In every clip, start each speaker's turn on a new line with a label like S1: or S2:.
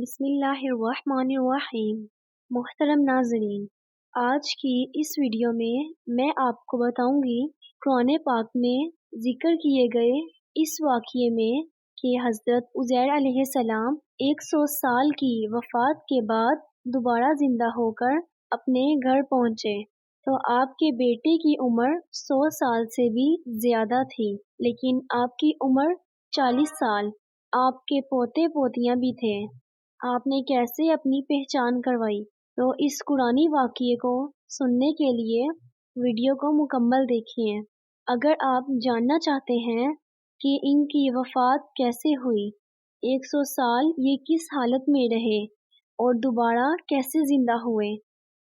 S1: بسم اللہ الرحمن الرحیم۔ محترم ناظرین، آج کی اس ویڈیو میں آپ کو بتاؤں گی قرآن پاک میں ذکر کیے گئے اس واقعے میں کہ حضرت عزیر علیہ السلام 100 سال کی وفات کے بعد دوبارہ زندہ ہو کر اپنے گھر پہنچے تو آپ کے بیٹے کی عمر 100 سال سے بھی زیادہ تھی، لیکن آپ کی عمر 40 سال، آپ کے پوتے پوتیاں بھی تھے۔ آپ نے کیسے اپنی پہچان کروائی؟ تو اس قرآنی واقعے کو سننے کے لیے ویڈیو کو مکمل دیکھیں۔ اگر آپ جاننا چاہتے ہیں کہ ان کی وفات کیسے ہوئی، 100 سال یہ کس حالت میں رہے اور دوبارہ کیسے زندہ ہوئے،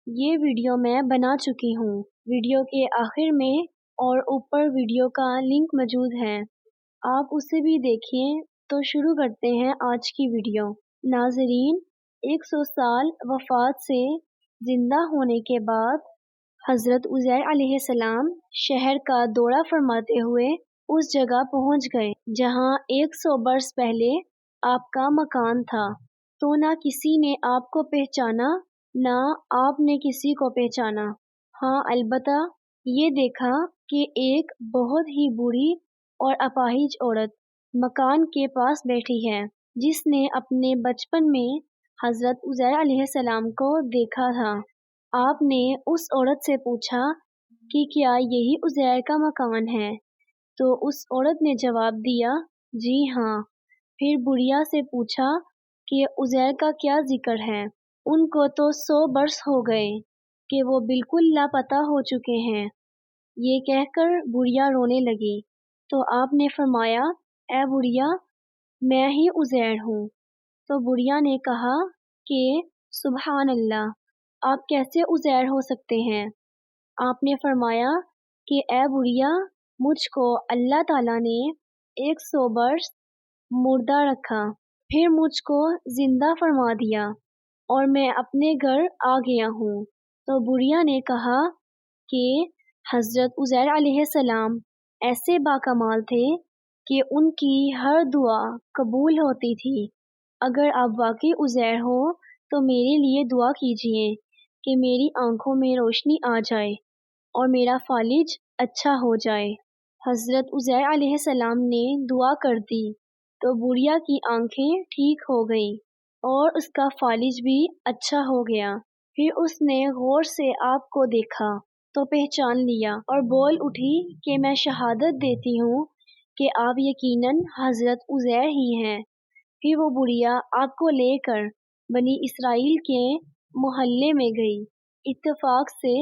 S1: یہ ویڈیو میں بنا چکی ہوں۔ ویڈیو کے آخر میں اور اوپر ویڈیو کا لنک موجود ہے، آپ اسے بھی دیکھیں۔ تو شروع کرتے ہیں آج کی ویڈیو۔ ناظرین، 100 سال وفات سے زندہ ہونے کے بعد حضرت عزیر علیہ السلام شہر کا دورہ فرماتے ہوئے اس جگہ پہنچ گئے جہاں 100 برس پہلے آپ کا مکان تھا۔ تو نہ کسی نے آپ کو پہچانا، نہ آپ نے کسی کو پہچانا۔ ہاں، البتہ یہ دیکھا کہ ایک بہت ہی بوڑھی اور اپاہج عورت مکان کے پاس بیٹھی ہے، جس نے اپنے بچپن میں حضرت عزیر علیہ السلام کو دیکھا تھا۔ آپ نے اس عورت سے پوچھا کہ کیا یہی عزیر کا مکان ہے؟ تو اس عورت نے جواب دیا، جی ہاں۔ پھر بڑھیا سے پوچھا کہ عزیر کا کیا ذکر ہے؟ ان کو تو 100 برس ہو گئے کہ وہ بالکل لاپتہ ہو چکے ہیں۔ یہ کہہ کر بڑھیا رونے لگی۔ تو آپ نے فرمایا، اے بڑھیا، میں ہی عزیر ہوں۔ تو بڑھیا نے کہا کہ سبحان اللہ، آپ کیسے عزیر ہو سکتے ہیں؟ آپ نے فرمایا کہ اے بڑھیا، مجھ کو اللہ تعالیٰ نے 100 برس مردہ رکھا، پھر مجھ کو زندہ فرما دیا اور میں اپنے گھر آ گیا ہوں۔ تو بڑھیا نے کہا کہ حضرت عزیر علیہ السلام ایسے باکمال تھے کہ ان کی ہر دعا قبول ہوتی تھی۔ اگر آپ واقعی عزیر ہو تو میرے لیے دعا کیجیے کہ میری آنکھوں میں روشنی آ جائے اور میرا فالج اچھا ہو جائے۔ حضرت عزیر علیہ السلام نے دعا کر دی تو بڑھیا کی آنکھیں ٹھیک ہو گئیں اور اس کا فالج بھی اچھا ہو گیا۔ پھر اس نے غور سے آپ کو دیکھا تو پہچان لیا اور بول اٹھی کہ میں شہادت دیتی ہوں کہ آپ یقیناً حضرت عزیر ہی ہیں۔ پھر وہ بڑھیا آپ کو لے کر بنی اسرائیل کے محلے میں گئی۔ اتفاق سے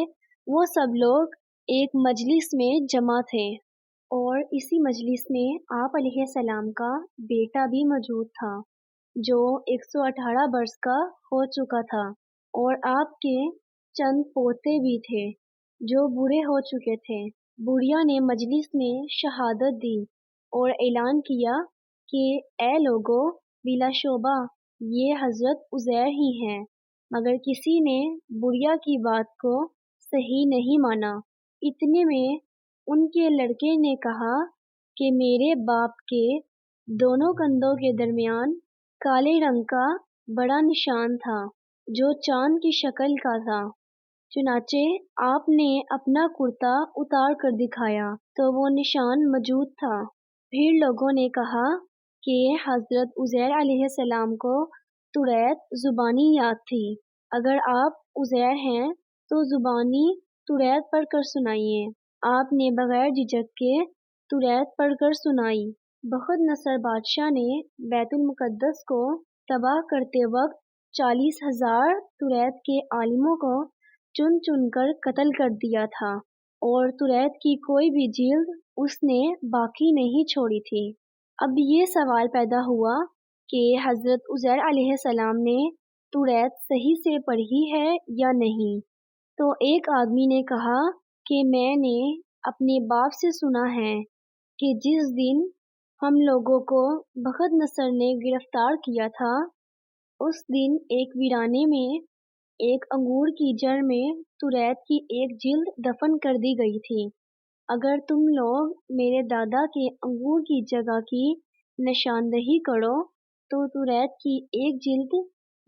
S1: وہ سب لوگ ایک مجلس میں جمع تھے اور اسی مجلس میں آپ علیہ السلام کا بیٹا بھی موجود تھا جو 118 برس کا ہو چکا تھا، اور آپ کے چند پوتے بھی تھے جو بوڑھے ہو چکے تھے۔ بڑھیا نے مجلس میں شہادت دی اور اعلان کیا کہ اے لوگو، بلا شبہ یہ حضرت عزیر ہی ہیں، مگر کسی نے بڑھیا کی بات کو صحیح نہیں مانا۔ اتنے میں ان کے لڑکے نے کہا کہ میرے باپ کے دونوں کندھوں کے درمیان کالے رنگ کا بڑا نشان تھا جو چاند کی شکل کا تھا۔ چنانچہ آپ نے اپنا کرتا اتار کر دکھایا تو وہ نشان موجود تھا۔ پھر لوگوں نے کہا کہ حضرت عزیر علیہ السلام کو توریت زبانی یاد تھی، اگر آپ عزیر ہیں تو زبانی توریت پڑھ کر سنائیے۔ آپ نے بغیر جھجک کے توریت پڑھ کر سنائی۔ بخت نصر بادشاہ نے بیت المقدس کو تباہ کرتے وقت 40,000 توریت کے عالموں کو چن چن کر قتل کر دیا تھا، اور توریت کی کوئی بھی جلد اس نے باقی نہیں چھوڑی تھی۔ اب یہ سوال پیدا ہوا کہ حضرت عزیر علیہ السلام نے توریت صحیح سے پڑھی ہے یا نہیں؟ تو ایک آدمی نے کہا کہ میں نے اپنے باپ سے سنا ہے کہ جس دن ہم لوگوں کو بخت نصر نے گرفتار کیا تھا، اس دن ایک ویرانے میں ایک انگور کی جڑ میں توریت کی ایک جلد دفن کر دی گئی تھی۔ اگر تم لوگ میرے دادا کے انگور کی جگہ کی نشاندہی کرو تو توریت کی ایک جلد